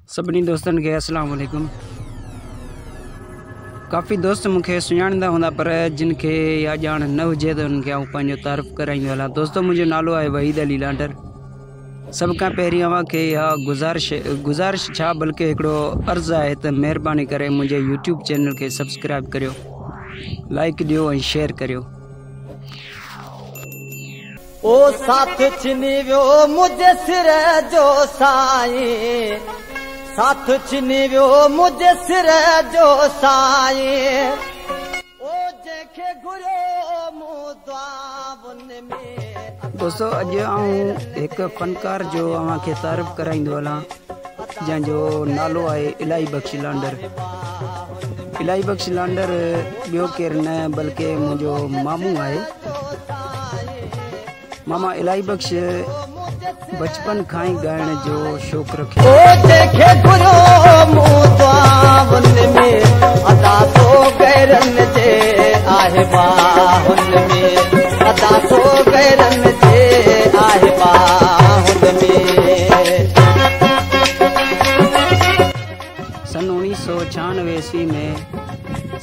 सभी दोस्तन के अस्सलाम वालेकुम। काफ़ी दोस्त मुझे सुञाणींदा हूंदा पर जिनके या जान न हुजे तो उनके आऊं पंहिंजो तारीफ़ कराईंदो हलां। दोस्तों मुझो नालो है वहीद अली लांडर। सब का पहिरीं अवां खे या गुज़ारिश छा बल्कि हिकिड़ो अर्ज़ु आहे त महिरबानी करे मुझे यूट्यूब चैनल के सब्सक्राइब करियो, लाइक दियो ऐं शेयर करियो। ओ साथ छिनी वियो मुझे सिर जो साईं, साथ छिनी वियो मुझे सिर जो साईं, ओ जेके घुरियो मूं दुआउन में। दोस्तों अॼु आऊं हिकु फ़नकार जो अवां खे तारीफ़ कराईंदो हलां जंहिंजो नालो आहे इलाही बख़्श लांडर। इलाही बख़्श लांडर ॿियो केरु न बल्कि मुंहिंजो मामू आहे। मामा इलाही बख़्श बचपन खां ई ॻाइण जो शौक़ु रखियो। ओ जेके घुरियो मूं दुआउन में, अदा तो गैरन जे आहे बाहुन में, अदा तो गैरन जे आहे बाहुन में। सन 1996 ईस्वी में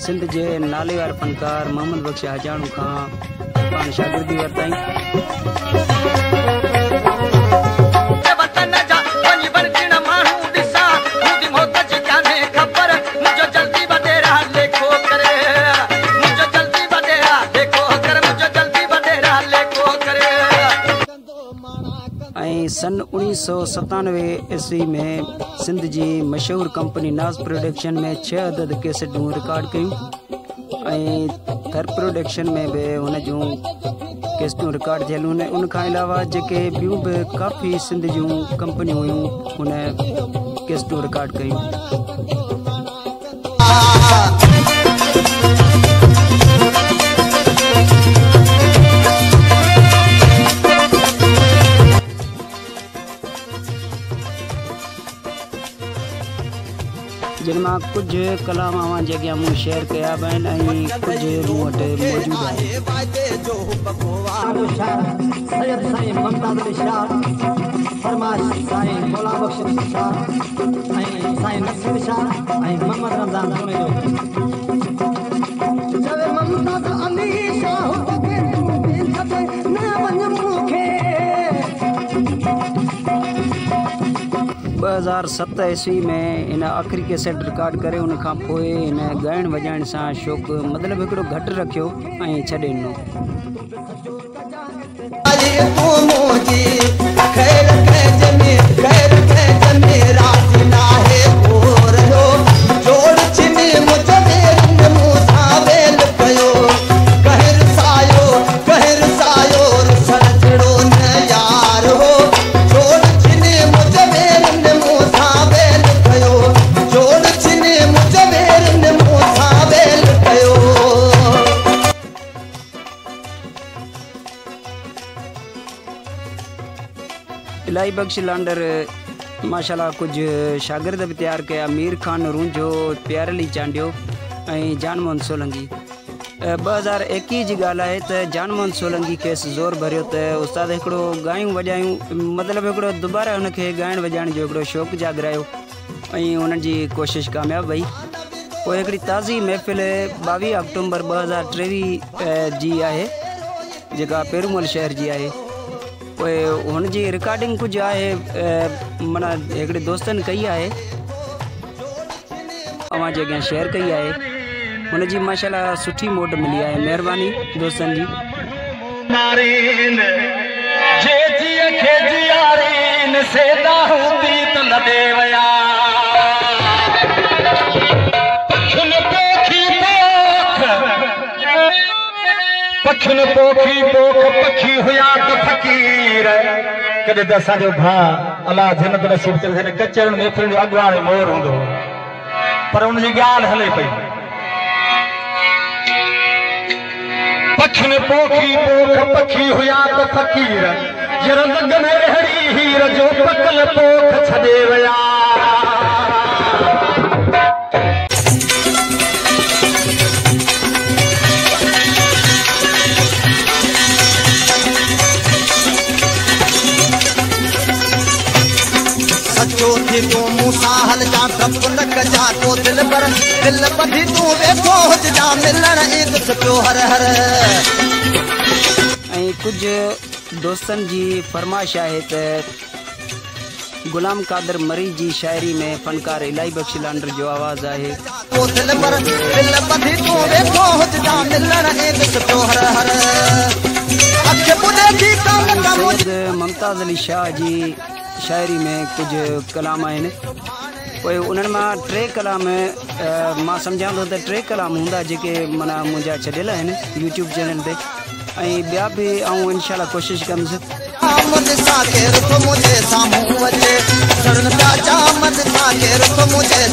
सिंध जे नालेवार फनकार मोहम्मद बख़्श हजाणू खां पाण शागिर्दी वरिताई। सन 1997 ईस्वी में सिंध जी मशहूर कंपनी नाज प्रोडक्शन में 6 अदद कैसेटूं रिकॉर्ड कयूं। थर प्रोडक्शन में भी उन जूं कैसेटूं रिकॉर्ड थियल हुन उनखां अलावा जेके ॿियूं भी काफ़ी सिंध जूं कंपनियूं हुयूं उन कैसेटूं रिकॉर्ड कयूं। जिनमां कुछ कलाम अवां जे अॻियां मूं शेयर कया बि आहिनि ऐं कुछ मूं वटि मौजूदु आहे। सैयद साईं मुमताज़ अली शाह, फरमाश साईं मौला बख़्श शाह ऐं साईं नसीर शाह ऐं मोहम्मद रमज़ान सुने जो जवे मुमताज़ अली शाह तोखे छॾे न वञ मूंखे। 2007 ईस्वी में इन आख़िरी कैसेट रिकॉर्ड करे उन खां पोइ इन ॻाइण वॼाइण सां शौक़ु मतिलबु हिकिड़ो घटि रखियो ऐं छॾे ॾिनो। इलाही बख़्श लांडर माशाल्लाह कुछ शागिर्द भी तैयार कया। मीर खान रूंझो, प्यार अली चांडियो ऐं जानमोहन सोलंकी। 2021 जी ॻाल्हि आहे त जानमोहन सोलंकी खेसि ज़ोर भरियो त उस्ताद हिकिड़ो ॻायूं वॼायूं, मतिलबु हिकिड़ो दुबारा हुनखे ॻाइण वॼाइण जो हिकिड़ो शौक़ु जाॻरायो ऐं उन्हनि जी कोशिशि कामयाबु वई। पोइ हिकिड़ी ताज़ी महफ़िल 22 अक्टूबर 2023 जी आहे जेका पेरूमल शहर जी आहे। पोइ हुनजी रिकॉर्डिंग कुछ आहे माना हिकिड़े दोस्तनि कई आहे, अवां जे अॻियां शेयर कई आहे। हुनजी माशाल्लाह सुठी मोड मिली आहे। महिरबानी दोस्तनि जी। पखिन पोखी पोख पखी हुया तो फकीर कदे त असांजो भाउ अलाह जन्नत नसीब करे कचरनि महफ़िल जो अॻवान मोर हूंदो पर उन जी ॻाल्हि हले पई। पखिन पोखी पोख पखी हुया तो फकीर जर लग में अहिड़ी हीर जो पकल पोख छॾे विया। सचो थी तो सा हल जा टप न कजा तो दिल बधी तू वेठो हुज जा मिलण ईद पियो हर हर। कुछ दोस्तन जी फरमाइश है त गुलाम कादर मरी जी शायरी में फनकार इलाही बख्श लांडर जो आवाज है। सैयद मुमताज अली शाह जी शायरी में कुछ कलाम आहिनि। पोइ उन्हनि मां 3 कलाम मां सम्झां थो त 3 कलाम हूंदा जेके माना मुंहिंजा छॾियल आहिनि यूट्यूब चैनल ते ऐं ॿिया बि ऐं इनशाला कोशिशि कंदुसि। मुझे सामूं अचे मुझे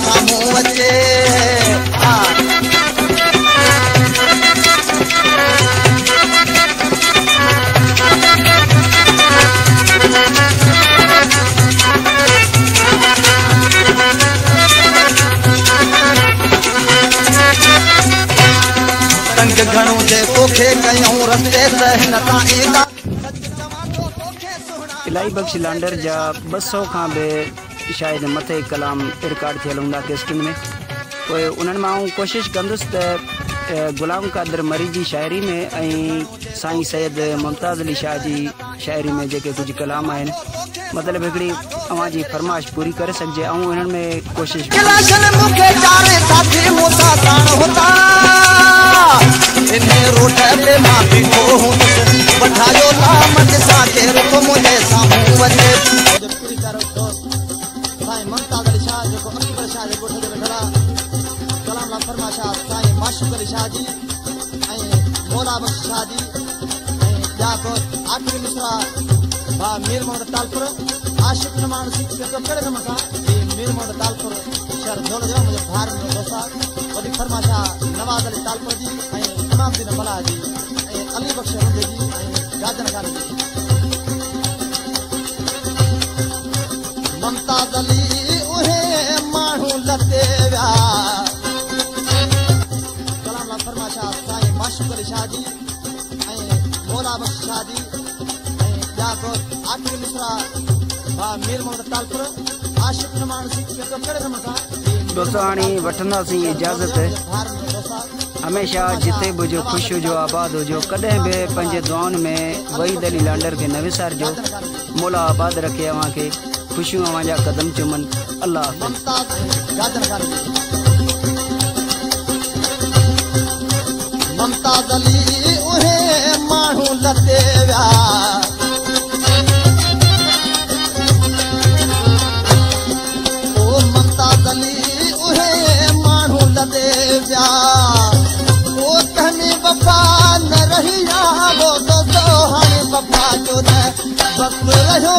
सामूं अचे तंग घणो जे तोखे कयूं रस्ते सहन ताईं। इलाही बख्श लांडर जा 200 खां बि शायद मथे कलाम रिकॉर्ड थियल हूंदा केस्टुनि में। पोइ उन्हनि मां कोशिशि कंदुसि त गुलाम कादर मरी जी शायरी में ऐं साईं सैयद मुमताज़ अली शाह जी शायरी में जेके कुछ कलाम आहिनि मतिलबु हिकिड़ी अवां जी फरमाइश पूरी करे सघिजे ऐं इन्हनि में कोशिशि माशूक अली शाह जी मौला बख्श शाह जी आखिरी मिसरा भा मीर मोहम्मद तालपुर आशिक नमान सिंह कड़े नमसा मीर मोहम्मद तालपुर शहर झोल जो मुझे भार में दोसा वडी फरमाशा नवाज अली तालपुर जी इमाम दिन बला जी अली बख्श रुंदे जी गाजन खान जी मुमताज अली उहे मानू लते व्या माशूक अली शाह जी मौला बख्श शाह जी आखिरी मिसरा भा मीर मोहम्मद तालपुर आशिक नमान सिंह कड़े नमसा। दोस्तों हाणे वठंदासीं इजाज़त। हमेशा जिते बि हुजो ख़ुशि हुजो आबाद हुजो कॾहिं बि पंहिंजे दुआउनि में वहीद अली लांडर खे न विसारिजो। मौला आबाद रखे अव्हां खे ख़ुशियूं अव्हां जा कदम चुमनि। अल्लाह मुमताज अली उहे माण्हू लते व्या ओ मुमताज अली उहे माण्हू लते व्या ओ कहनी वफा न रही वो दोस्तो हाणे वफा जो न वक़्तु रहियो